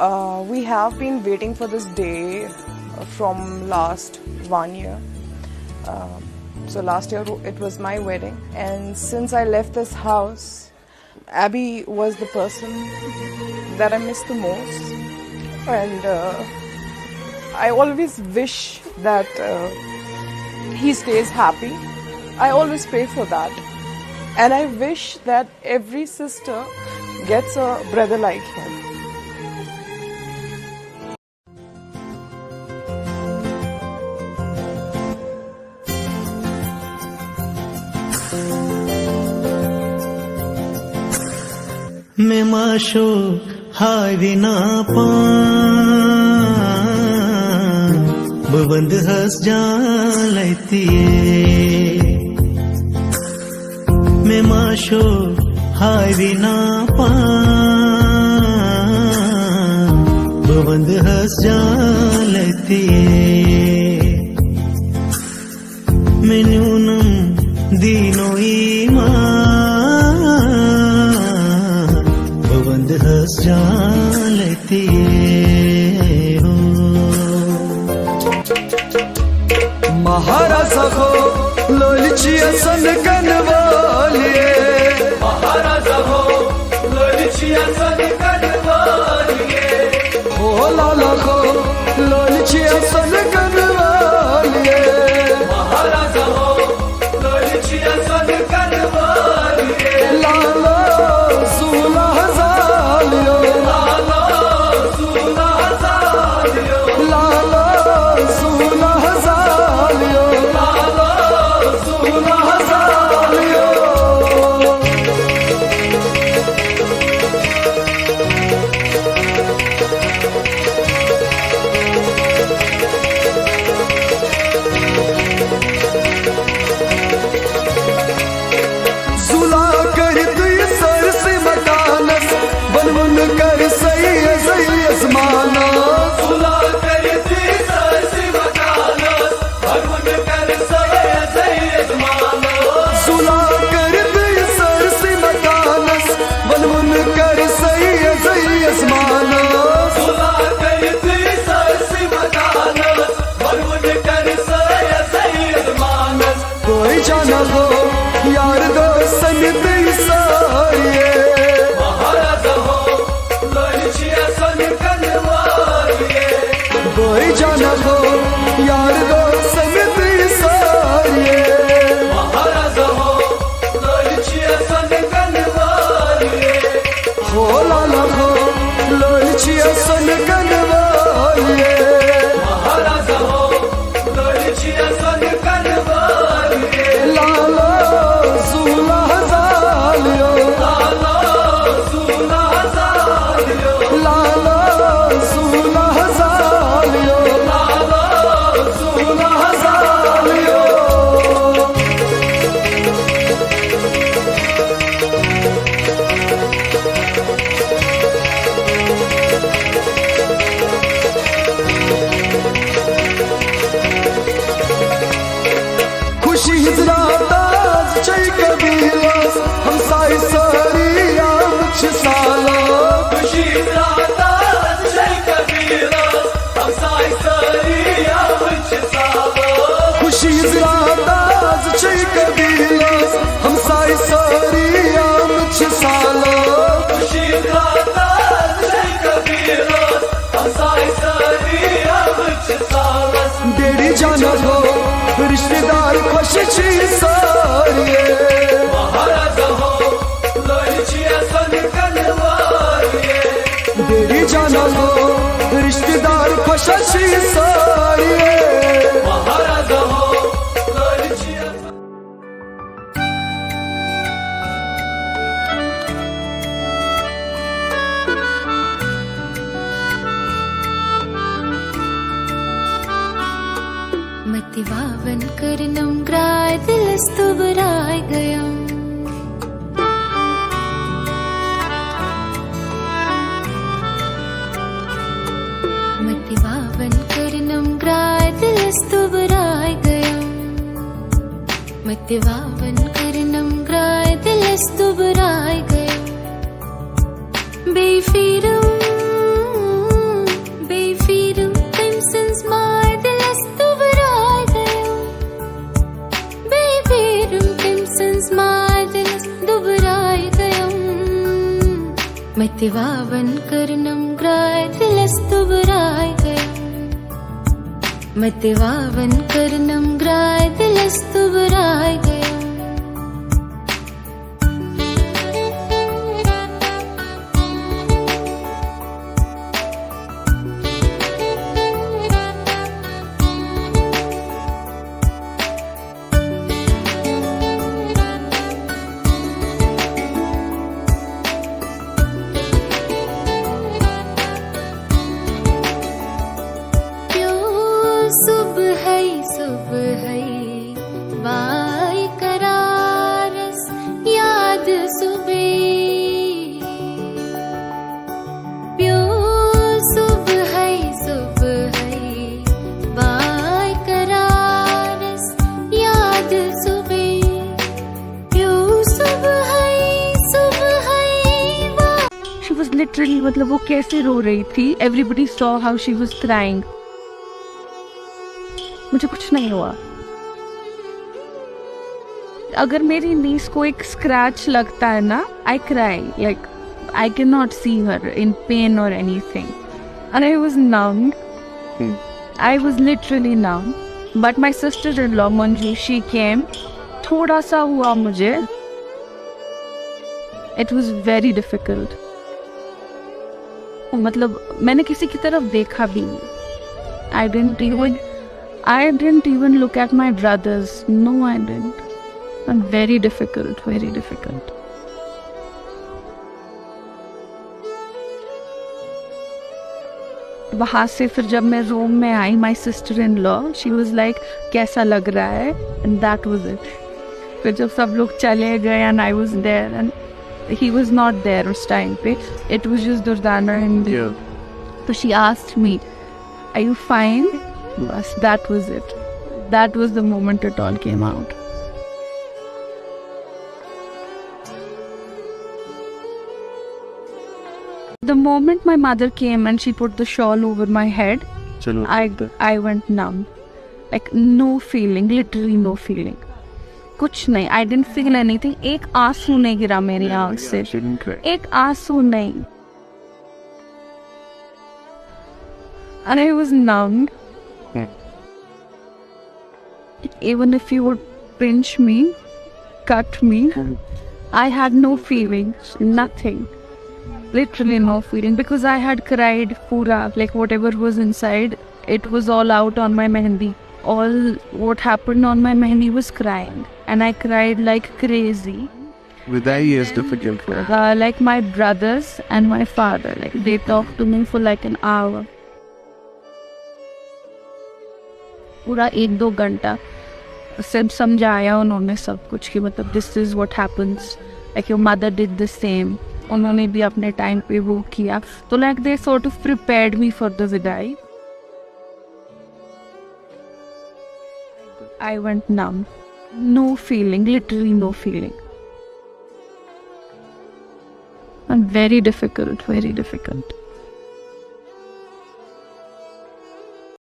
we have been waiting for this day from last 1 year. So last year it was my wedding, and since I left this house, Abby was the person that I miss the most, and I always wish that he stays happy. I always pray for that, and I wish that every sister gets a brother like him. मैं माशो हावी ना पा बबंद हंस जान लेती मैं माशो हावी ना पा बबंद हंस जान लेती मैं न्यूनम दीनो हंस जान लेती हो महाराजा हो लोलची असन कनवालिए महाराजा हो लोलची असन कनवालिए हो लाला हो लोलची असन कनवालिए महाराजा हो लोलची असन कनवालिए लाला सुला यार दोस्तन सारिए महाराजा हो लोलची असन कनवालिए कोई जाना हो यार दोस्तन सारिए महाराजा हो लोलची असन कनवालिए हो लाला हो लोलची असन कनवालिए महाराजा हो लोलची असन कनवालिए लाला जाना हो रिश्तेदार खुश सारिए महाराजा हो लोलची असन कनवालिए डेरी जाना हो रिश्तेदार खुश सारिए महाराजा हो लोलची मतिवावन करनं ग्राय दिलस्तुबराय गयम् मतिवावन करनं ग्राय दिलस्तुबराय गयम् मतिवावन करनं ग्राय दिलस्तुबराय गयम् बेफिरम मतिवावन कर्णं ग्रायतिलस्तु वरायगयम् मतिवावन कर्णं ग्रायतिलस्तु वरायगयम् वाई करारस याद सुबे प्यो सुबह वाई करारस याद सुबे प्यो सुबह She was literally मतलब वो कैसे रो रही थी. Everybody saw how she was crying. मुझे कुछ नहीं हुआ. अगर मेरी नीस को एक स्क्रैच लगता है ना, I cry. Like I cannot see her in pain or anything. And I was numb. I was literally numb. But my sister-in-law Manju, she came. थोड़ा सा हुआ मुझे. It was very difficult. मतलब मैंने किसी की तरफ देखा भी नहीं. I didn't even look at my brothers. No, I didn't. And very difficult, very difficult. वहाँ से फिर जब मैं रूम में आई, my sister-in-law, she was like, कैसा लग रहा है? And that was it. फिर जब सब लोग चले गए and I was there and he was not there उस time पे. It was just Durdana and so she asked me, are you fine? Bas, that was it. That was the moment it all came out. The moment my mother came and she put the shawl over my head, I went numb. Like no feeling, literally no feeling. कुछ नहीं. I didn't feel anything. एक आंसू नहीं गिरा मेरी आँख से. एक आंसू नहीं. And I was numb. Even if you would pinch me, cut me, I had no feelings, nothing. Literally no feeling, because I had cried pura, like whatever was inside, it was all out on my mehendi. All what happened on my mehendi was crying, and I cried like crazy. Vidai is difficult for her. Like my brothers and my father, like they talked to me for like an hour. पूरा 1-2 घंटा सब समझाया उन्होंने सब कुछ कि मतलब this is what happens, like your mother did the same. उन्होंने भी अपने टाइम पे वो किया, तो like they sort of prepared me for the vidai. I went numb, no feeling, literally no feeling, and very difficult, very difficult.